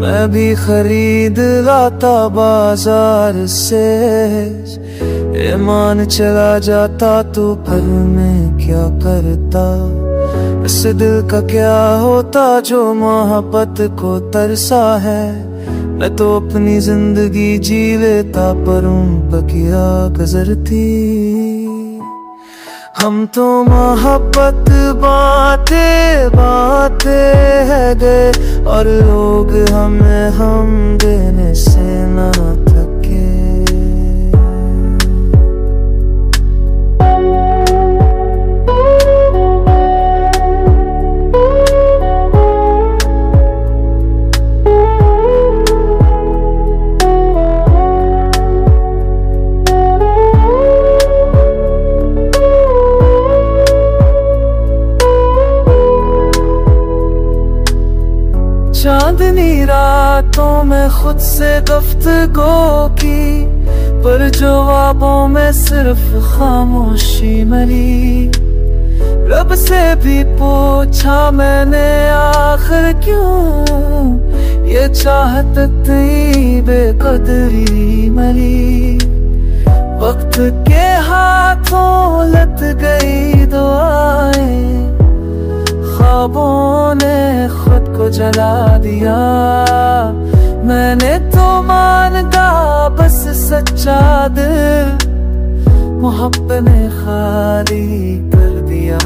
मैं भी खरीद लाता बाजार से, ईमान चला जाता तो घर में क्या करता। इस दिल का क्या होता जो मोहब्बत को तरसा है। मैं तो अपनी जिंदगी जी लेता पर उन पर क्या गुजर थी। हम तो मोहब्बत बाते बाते है गए और लोग हमें हम देने से ना थके। चांदनी रातों में खुद से गुफ्तगू की, पर जवाबों में सिर्फ खामोशी मिली। रब से भी पूछा मैंने आखिर क्यों ये चाहत इतनी बेकदरी मिली। वक्त के हाथों लग गई दुआएं, ख्वाबों ने खुद को जला दिया। मैंने तो मानता बस सच्चा दिल, मोहब्बत ने खाली कर दिया।